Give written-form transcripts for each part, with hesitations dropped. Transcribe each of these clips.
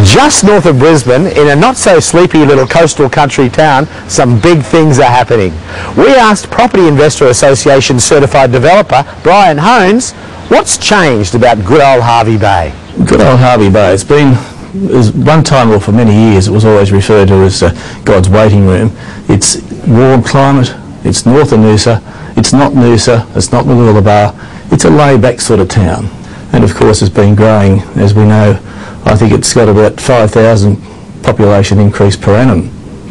Just north of Brisbane, in a not-so-sleepy little coastal country town, some big things are happening. We asked Property Investor Association certified developer Brian Hones what's changed about good old Hervey Bay. Good old Hervey Bay. It's been, one time or for many years, it was always referred to as God's waiting room. It's warm climate, it's north of Noosa, it's not Noosa, it's not Mooloolaba, it's a laid-back sort of town. And of course it's been growing, as we know. I think it's got about 5,000 population increase per annum,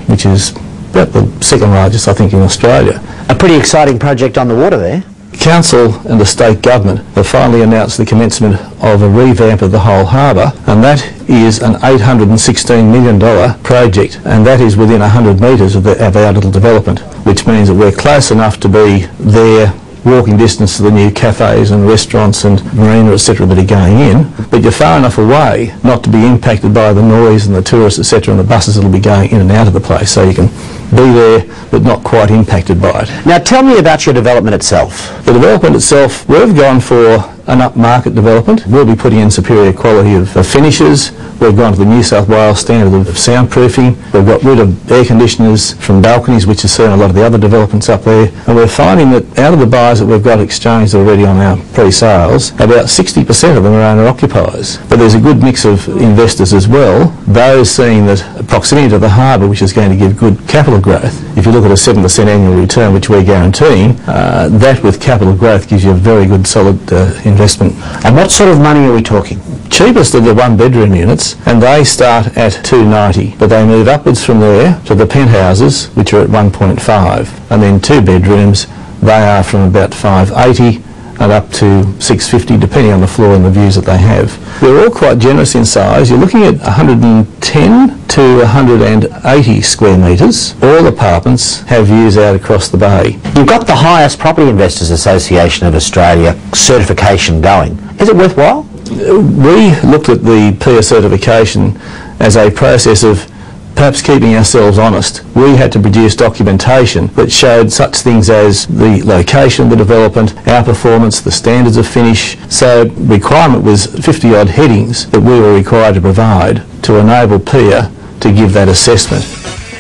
which is about the second largest, I think, in Australia. A pretty exciting project on the water there. Council and the state government have finally announced the commencement of a revamp of the whole harbour, and that is an $816 million project, and that is within 100 metres of our little development, which means that we're close enough to be there, walking distance to the new cafes and restaurants and marina, etc. that are going in, but you're far enough away not to be impacted by the noise and the tourists, etc. and the buses that will be going in and out of the place, so you can be there but not quite impacted by it. Now tell me about your development itself. The development itself, we've gone for an upmarket development. We'll be putting in superior quality of finishes. We've gone to the New South Wales standard of soundproofing. We've got rid of air conditioners from balconies, which has seen a lot of the other developments up there. And we're finding that out of the buyers that we've got exchanged already on our pre-sales, about 60% of them are owner-occupiers. But there's a good mix of investors as well. Those seeing that proximity to the harbour, which is going to give good capital growth. If you look at a 7% annual return, which we're guaranteeing, that with capital growth gives you a very good solid investment. And what sort of money are we talking? Cheapest are the one-bedroom units, and they start at $290, but they move upwards from there to the penthouses, which are at $1.5, and then two bedrooms, they are from about $580 and up to $650, depending on the floor and the views that they have. They're all quite generous in size. You're looking at 110 to 180 square metres. All apartments have views out across the bay. You've got the highest Property Investors Association of Australia certification going. Is it worthwhile? We looked at the PIA certification as a process of perhaps keeping ourselves honest. We had to produce documentation that showed such things as the location of the development, our performance, the standards of finish. So the requirement was 50 odd headings that we were required to provide to enable PIA to give that assessment.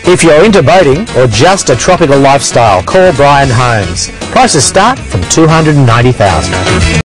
If you're into boating or just a tropical lifestyle, call Brian Hones. Prices start from $290,000.